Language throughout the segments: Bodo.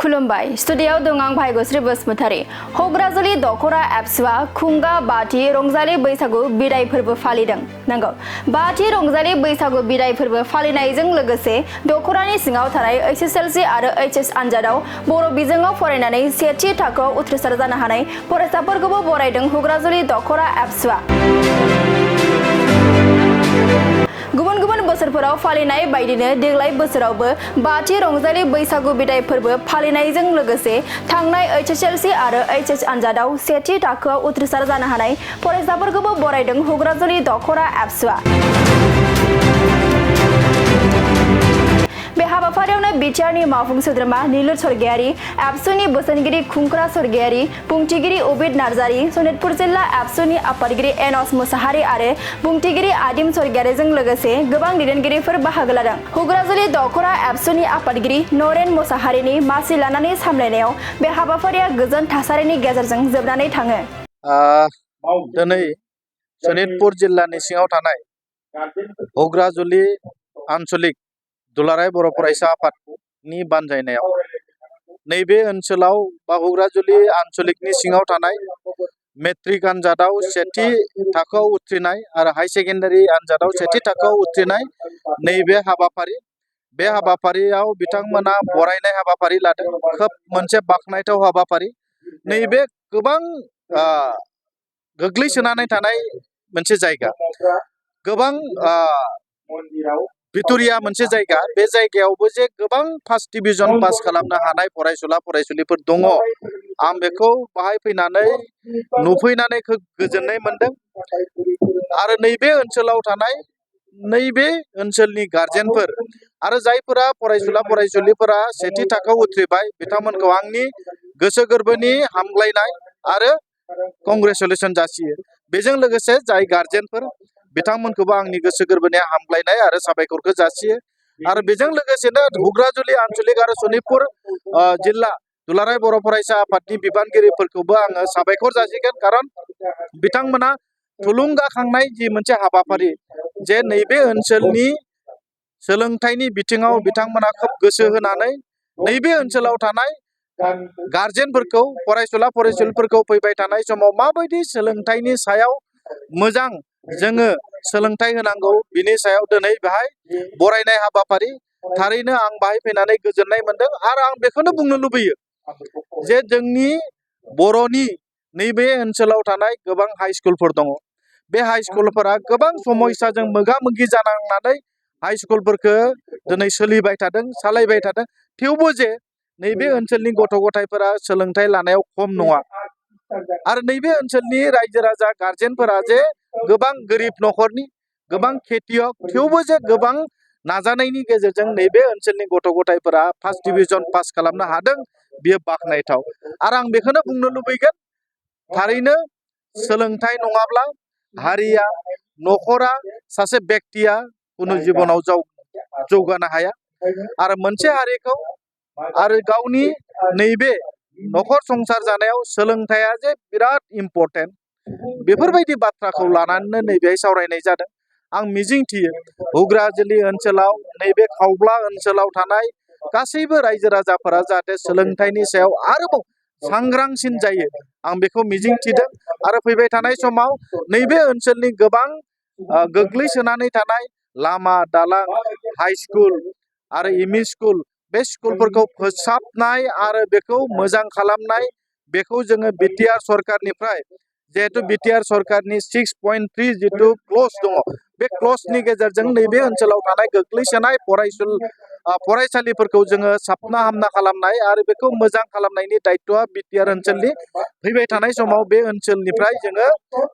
खुलुमबाय स्टुडियाव दं आं भाग्यश्री बसुमतारी। हग्राजुलि दखरा एप्सआ खुंगा बाथि रंजालि बैसागु बिदाय फोरबो फालिदों। नंगौ, बाथि रंजालि बैसागु बिदाय फोरबो फालिनायजों लोगोसे दखरानि सिङाव थानाय एसएसएलसि आरो एचएस आनजादाव बर' बिजोङाव फरायनानै सेथि थाखोआव उथ्रिसार जानो हानाय फरायसाफोरखौबो बरायदों हग्राजुलि दखरा एप्सआ। गुबुन बोसोरफोराव फालिनाय बायदिनो देग्लाय बोसोरावबो बाथि रंजालि बैसागु बिदाय फोरबो फालिनायजों लोगोसे थांनाय एचएसएलसि आरो एचएस आनजादाव सेथि थाखोआव उथ्रिसार जानो हानाय फरायसाफोरखौबो बरायदों हग्राजुलि दखरा एप्सआ। बे हाबाफारियावनो बिटिआरनि मावफुं सोद्रोमा नीलुर स्वर्गियारी, एप्सुनि बोसोनगिरि खुंख्रा स्वर्गियारी, बुंथिगिरि उबिद नार्जारी, सनितपुर जिल्ला एप्सुनि आफादगिरि एनस मुसाहारी आरो बुंथिगिरि आदिम स्वर्गियारीजों लोगोसे गोबां दैदेनगिरिफोर बाहागो लादों। हग्राजुलि दखरा एप्सुनि आफादगिरि नरेन मुसाहारीनि मासि लानानै सामलायनायाव बे हाबाफारिया गोजोन थासारिनि गेजेरजों जोबनानै थाङो। दिनै सनितपुर जिल्लानि सिङाव थानाय हग्राजुलि आन्चलिक दुलाराय बर' फरायसा आफादनि बानजायनायाव नैबे ओनसोलाव बा हग्राजुलि आन्चलिकनि सिङाव थानाय मेट्रिक आनजादाव सेथि थाखोआव उथ्रिनाय आरो हाई सेकेन्डारि आनजादाव सेथि थाखोआव उथ्रिनाय नैबे हाबाफारि, बे हाबाफारियाव बिथांमोना बरायनाय हाबाफारि लादों। खोब मोनसे बाख्नायथाव हाबाफारि। नैबे गोबां गोग्लैसोनानै थानाय मोनसे जायगा, गोबां भिटोरिया मोनसे जायगा, बे जायगायावबो जे गोबां फार्स्ट डिभिजन पास खालामनो हानाय फरायसुला फरायसुलिफोर दङ, आं बेखौ बाहाय फैनानै नुफैनानै गोजोननाय मोनदों। आरो नैबे ओनसोलाव थानाय नैबे ओनसोलनि गारजेनफोर आरो जायफोरा फरायसुला फरायसुलिफोरा सेथि थाखोआव उथ्रिबाय बिथांमोनखौ आंनि गोसो गोरबोनि हामग्लायनाय आरो कंग्रेचुलेसन जासियो। बेजों लोगोसे जाय गारजेनफोर बिथांमोनखौबो आंनि गोसो गोरबोनि हामग्लायनाय आरो साबायखरखौ जासियो। आरो बेजों लोगोसेनो हग्राजुलि आन्चलिक आरो सनितपुर जिल्ला दुलाराय बर' फरायसा आफादनि बिबानगिरिफोरखौबो आङो साबायखर जासिगोन। खारन बिथांमोना थुलुंगाखांनाय जि मोनसे हाबाफारि, जे नैबे ओनसोलनि सोलोंथाइनि बिथिङाव बिथांमोना खोब गोसो होनानै नैबे ओनसोलाव थानाय गारजेनफोरखौ, फरायसुला फरायसुलिफोरखौ फैबाय थानाय समाव माबायदि सोलोंथाइनि सायाव मोजां जोङो सोलोंथाइ होनांगौ, बिनि सायाव दिनै बेहाय बरायनाय हाबाफारि। थारैनो आं बाहाय फैनानै गोजोननाय मोनदों। आरो आं बेखौनो बुंनो लुबैयो जे जोंनि बर'नि नैबे ओनसोलाव थानाय गोबां हाइ स्कुलफोर दङ। बे हाइ स्कुलफोरा गोबां समयसाजों मोगा मोगि जानांनानै हाइ स्कुलफोरखौ दिनै सोलिबाय थादों, सालायबाय थादों। थेवबो जे नैबे ओनसोलनि गथ' गथायफोरा सोलोंथाइ लानायाव खम नङा। आरो नैबे ओनसोलनि रायजो राजा गारजेनफोरा जे गोबां गोरिब न'खरनि, गोबां खेथियक, थेवबो जे गोबां नाजानायनि गेजेरजों नैबे ओनसोलनि गथ' गथायफोरा फार्स्ट डिभिजन पास खालामनो हादों, बियो बाख्नायथाव। आरो आं बेखौनो बुंनो लुबैगोन, थारैनो सोलोंथाइ नङाब्ला हारिया, न'खरा, सासे बेक्तिया कुनु जिबनाव जौगानो हाया। आरो मोनसे हारिखौ आरो गावनि नैबे न'खर संसार जानायाव सोलोंथाइया जे बिराद इम्पर्टेन्ट, बेफोरबायदि बाथ्राखौ लानानैनो नैबेहाय सावरायनाय जादों। आं मिजिंथियो हग्राजुलि ओनसोलाव, नैबे खावब्ला ओनसोलाव थानाय गासैबो रायजो राजाफोरा जाहाथे सोलोंथाइनि सायाव आरोबाव सांग्रांसिन जायो, आं बेखौ मिजिंथिदों। आरो फैबाय थानाय समाव नैबे ओनसोलनि गोबां गोग्लैसोनानै थानाय लामा दालां, हाइ स्कुल आरो एमइ स्कुल, बे स्कुलफोरखौ फोसाबनाय आरो बेखौ मोजां खालामनाय, बेखौ जोङो बिटिआर सरकारनिफ्राय, जिहेतु बिटिआर सरकारनि 6.3 जिथु क्लज दङ, बे क्लजनि गेजेरजों नैबे ओनसोलाव थानाय गोग्लैसोनाय फरायसालिफोरखौ जोङो साबना हामना खालामनाय आरो बेखौ मोजां खालामनायनि दायथ'आ बिटिआर ओनसोलनि। फैबाय थानाय समाव बे ओनसोलनिफ्राय जोङो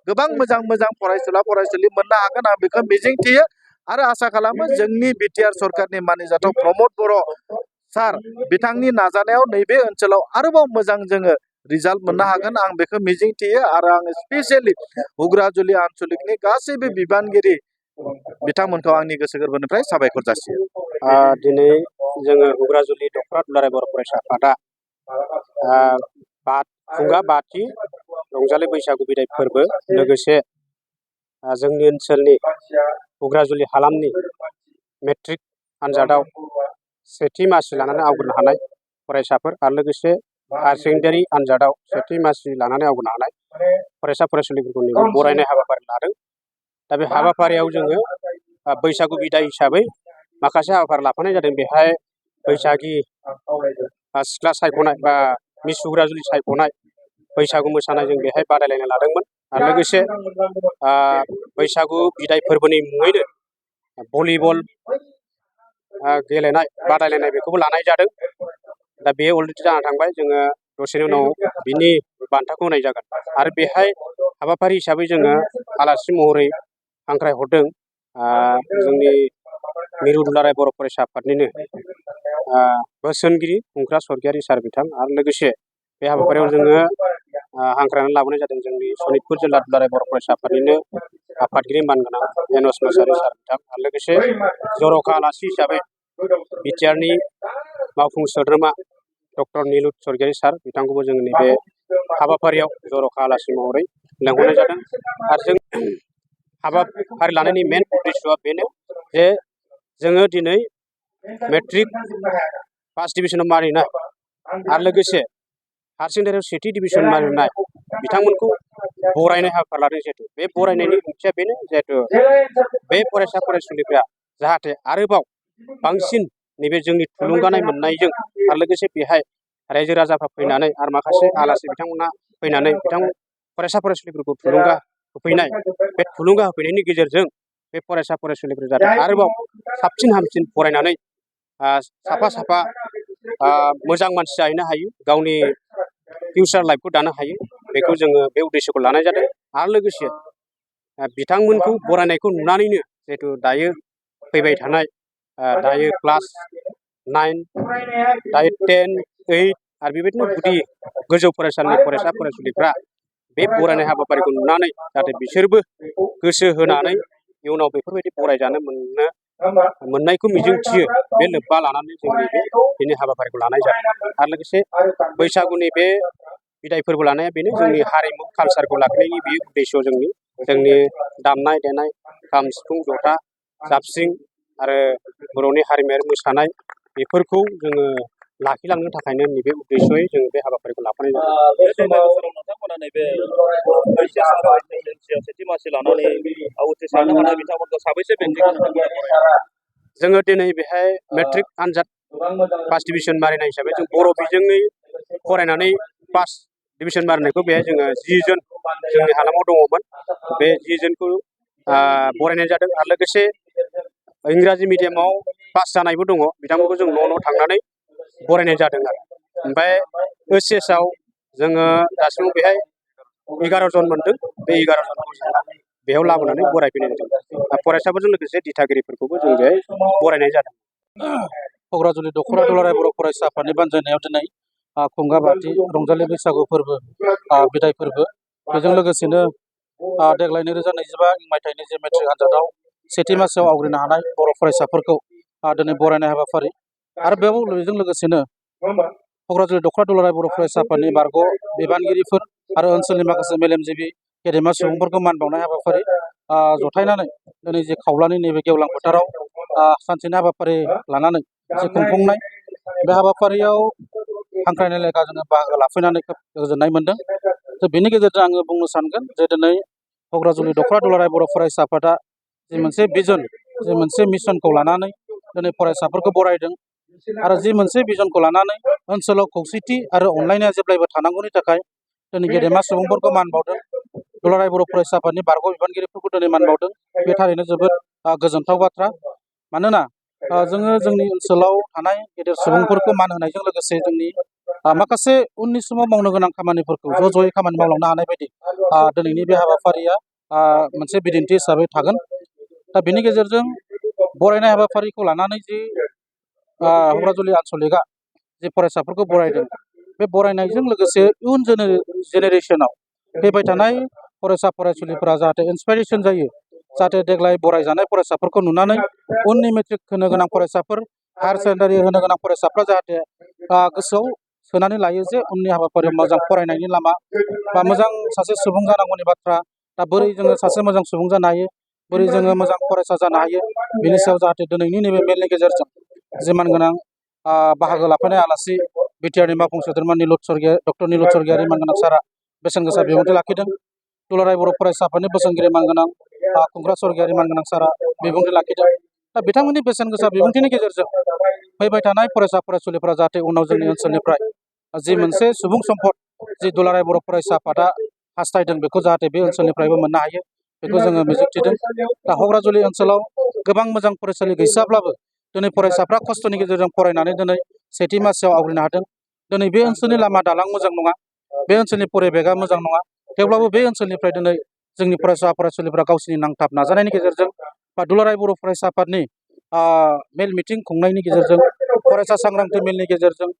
गोबां मोजां मोजां फरायसुला फरायसुलि मोननो हागोन, आं बेखौ मिजिंथियो। आरो आसा खालामो जोंनि बिटिआर सरकारनि मानिजाथाव प्रमद बर' सार, बिथांनि नाजानायाव नैबे ओनसोलाव आरोबाव मोजां जोङो रिजाल्ट मोननो हागोन, आं बेखौ मिजिंथियो। आरो आङो स्पेसियेलि हग्राजुलि आन्चलिकनि गासैबो बिबानगिरि बिथांमोनखौ आंनि गोसो गोरबोनिफ्राय साबायखर जासियो। दिनै जोङो हग्राजुलि दखरा दुलाराय बर' फरायसा आफादा खुंगा बाथि रंजालि बैसागु बिदाय फोरबो, लोगोसे जोंनि ओनसोलनि हग्राजुलि हालामनि मेट्रिक आनजादाव सेथि मासि लानानै आवग्रिनो हानाय फरायसाफोर आरो लोगोसे हायार सेकेन्डारि आनजादाव सेथि मासि लानानै आवगायनो हानाय फरायसा फरायसुलिफोरखौ नैबे बरायनाय हाबाफारि लादों। दा बे हाबाफारियाव जोङो बैसागु बिदाय हिसाबै माखासे हाबाफारि लाफानाय जादों। बेहाय बैसागि सिख्ला सायख'नाय बा मिस हुग्राजुलि सायख'नाय बैसागु मोसानाय जों बेहाय बादायलायनाय लादोंमोन आरो लोगोसे बैसागु बिदाय फोरबोनि मुङैनो भलिबल गेलेनाय बादायलायनाय बेखौबो लानाय जादों। दा बे अलरेडि जाना थांबाय। जोङो दसेनि उनाव बिनि बान्थाखौ होनाय जागोन आरो बेहाय हाबाफारि हिसाबै जोङो आलासि महरै हांख्रायहरदों जोंनि मिरु दुलाराय बर' फरायसा आफादनिनो बोसोनगिरि खुंख्रा स्वर्गियारि सार बिथां आरो लोगोसे बे हाबाफारियाव जोङो हांख्रायनानै लाबोनाय जादों जोंनि सनितपुर जिल्ला दुलाराय बर' फरायसा आफादनिनो आफादगिरि मानगोनां एन'स मोसाहारि सार बिथां आरो लोगोसे जर'खा आलासि हिसाबै बिटिआरनि मावफुं सोद्रोमा डक्टर निलुत स्वर्गियारि सार बिथांखौबो जों नैबे हाबाफारियाव जर'खा आलासि महरै लेंहरनाय जादों। आरो जों हाबाफारि लानायनि मेन उद्देশ্যआ बेनो जे जोङो दिनै मेट्रिक फार्स्ट डिभिजनाव मारिनाय आरो लोगोसे हायार सेकेन्डारियाव सेथि डिभिजन मारिनाय बिथांमोनखौ बरायनाय हाबाफारि लादों। जिहेतु बे बरायनायनि ओंथिया बेनो जिहेतु बे फरायसा फरायसुलिफ्रा जाहाथे आरोबाव बांसिन नैबे जोंनि थुलुंगानाय मोननायजों आरो लोगोसे बेहाय रायजो राजाफ्रा फैनानै आरो माखासे आलासि बिथांमोना फैनानै फरायसा फरायसुलिफोरखौ थुलुंगा होफैनाय बे थुलुंगा होफैनायनि गेजेरजों बे फरायसा फरायसुलिफोरा जाहाथे आरोबाव साबसिन हामसिन फरायनानै साफा साफा मोजां मानसि जाहैनो हायो, गावनि फिउचार लाइफखौ दानो हायो, बेखौ जोङो बे उद्देশ্যखौ लानाय जादों। आरो लोगोसे बिथांमोनखौ बरायनायखौ नुनानैनो जिहेतु दायो फैबाय थानाय दायो क्लास 9 दायो 10, 8 आरो बेबायदिनो गुदि गोजौ फरायसालिनि फरायसा फरायसुलिफ्रा बे बरायनाय हाबाफारिखौ नुनानै जाहाथे बिसोरबो गोसो होनानै इयुनाव बेफोरबायदि बरायजानो मोननायखौ मिजिंथियो। बे लोब्बा लानानै जोंनि बेनि हाबाफारिखौ लानाय जादों। आरो लोगोसे बैसागुनि बे बिदाय फोरबो लानाया बेनो जोंनि हारिमु कालसारखौ लाखिनायनि बे उद्देश्य जोंनि दामनाय देनाय खाम सिफुं जथा जाबस्रिं आरो बर'नि हारिमुआरि मोसानाय बेफोरखौ जोङो लाखिलांनो थाखायनो नैबे उद्देश्ययै जोङो बे हाबाफारिखौ लाफानाय जादों। नोंथांमोना नैबे ओइचएस आरो एसएसएलसिआव सेथि मासि लानानै उथ्रिसारनो हानाय बिथांमोनखौ साबैसे बेंगिरिफोर जोङो दिनै बेहाय मेट्रिक आनजाद फार्स्ट डिभिजन मारिनाय हिसाबै जों बर' बिजोङै फरायनानै फार्स्ट डिभिजन मारिनायखौ बेहाय जोङो 10 जन जोंनि हालामाव दङमोन। बे 10 जनखौ बरायनाय जादों आरो लोगोसे इंराजि मिडियामाव पास जानायबो दङ, बिथांमोनखौ जों न' थांनानै बरायनाय जादों आरो। ओमफ्राय ओइचएसआव जोङो दासिमाव बेहाय 11 जन मोनदों। बे 11 जनखौ जोङो बेयाव लाबोनानै बरायफैनाय जादों। फरायसाफोरजों लोगोसे दिथागिरिफोरखौबो जों बेहाय बरायनाय जादों। क'क्राझारनि दख'रा दुलाराय बर' फरायसा आफादनि बानजायनायाव दिनै खुंगा बाथि रंजालि बैसागु फोरबो बिदाय फोरबो बेजों लोगोसेनो देग्लाय 2025 मायथाइनि जे मेट्रिक आनजादाव सेथि मासियाव आवग्रिनो हानाय बर' फरायसाफोरखौ दिनै बरायनाय हाबाफारि आरो बेजों लोगोसेनो क'क्राझार दख'रा दुलाराय बर' फरायसा आफादनि बारग' बिबानगिरिफोर आरो ओनसोलनि माखासे मेलेमजिबि गेदेमा सुबुंफोरखौ मान बावनाय हाबाफारि जथायनानै दिनै जे खावलानि नैबे गेवलां फोथाराव सानसेनि हाबाफारि लानानै जे खुंफुंनाय बे हाबाफारियाव हांख्रायनाय लेखा जोङो बाहागो लाफैनानै खोब गोजोननाय मोनदों। बेनि गेजेरजों आङो बुंनो सानगोन जे दिनै क'क्राझारनि दख'रा दुलाराय बर' फरायसा आफादा जि मोनसे भिजन जि मोनसे मिशनखौ लानानै दिनै फरायसाफोरखौ बरायदों आरो जि मोनसे भिजनखौ लानानै ओनसोलाव खौसेथि आरो अनलायनाया जेब्लायबो थानांगौनि थाखाय दिनै गेदेमा सुबुंफोरखौ मान बावदों। दुलाराय बर' फरायसा आफादनि बारग' बिबानगिरिफोरखौ दिनै मान बावदों। बे थारैनो जोबोद गोजोनथाव बाथ्रा। मानोना जोङो जोंनि ओनसोलाव थानाय गेदेर सुबुंफोरखौ मान होनायजों लोगोसे जोंनि माखासे उननि समाव मावनो गोनां खामानिफोरखौ ज'यै खामानि मावलांनो हानाय बायदि दिनैनि बे हाबाफारिया मोनसे बिदिन्थि हिसाबै थागोन। दा बेनि गेजेरजों बरायनाय हाबाफारिखौ लानानै जि हुग्राजुलि आनसलिकआ जे फरायसाफोरखौ बरायदों, बे बरायनायजों लोगोसे इयुन जेनेरेसनाव फैबाय थानाय फरायसा फरायसुलिफोरा जाहाथे इन्सपाइरेसन जायो, जाहाथे देग्लाय बरायजानाय फरायसाफोरखौ नुनानै उननि मेट्रिक होनो गोनां फरायसाफोर, हायार सेकेन्डारि होनो गोनां फरायसाफ्रा जाहाथे गोसोआव सोनानै लायो जे उननि हाबाफारियाव मोजां फरायनायनि लामा बा मोजां सासे सुबुं जानांगौनि बाथ्रा। दा बोरै जोङो सासे मोजां सुबुं जानो हायो, बोरै जोङो मोजां फरायसा जानो हायो, बिनि सायाव जाहाथे दिनैनि नैबे मेलनि गेजेरजों जे मानगोनां बाहागो लाफैनाय आलासि बिटिआरनि मावफुं सोद्रोमा डक्टर निलुत स्वर्गियारि मानगोनां सारा बेसेन गोसा बिबुंथि लाखिदों। दुलाराय बर' फरायसा आफादनि बोसोनगिरि मानगोनां खुंग्रा स्वर्गियारि मानगोनां सारा बिबुंथि लाखिदों। दा बिथांमोननि बेसेन गोसा बिबुंथिनि गेजेरजों फैबाय थानाय फरायसा फरायसुलिफोरा जाहाथे उनाव जोंनि ओनसोलनिफ्राय जि मोनसे सुबुं सम्पद जि दुलाराय बर' फरायसा आफादा हास्थायदों बेखौ जाहाथे बे ओनसोलनिफ्रायबो मोननो हायो बेखौ जोङो मिजिंथिदों। दा हग्राजुलि ओनसोलाव गोबां मोजां फरायसालि गैसाब्लाबो दिनै फरायसाफ्रा खस्थ'नि गेजेरजों फरायनानै दिनै सेथि मासियाव आवग्रिनो हादों। दिनै बे ओनसोलनि लामा दालां मोजां नङा, बे ओनसोलनि परिबेगा मोजां नङा, थेवब्लाबो बे ओनसोलनिफ्राय दिनै जोंनि फरायसा फरायसुलिफ्रा गावसिनि नांथाब नाजानायनि गेजेरजों बा दुलाराय बर' फरायसा आफादनि मेल मिटिं खुंनायनि गेजेरजों, फरायसा सांग्रांथि मेलनि गेजेरजों,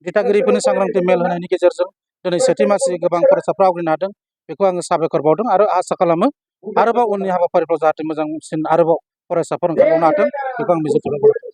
दिथागिरिफोरनि सांग्रांथि मेल होनायनि गेजेरजों दिनै सेथि मासि गोबां फरायसाफ्रा आवग्रिनो हादों। बेखौ आङो साबायखर बावदों आरो आसा खालामो आरोबाव उननि हाबाफारिफ्राव जाहाथे मोजांसिन आरोबाव फरायसाफोर ओंखारबावनो हाथों बेखौ आं मिजिंथिबाय।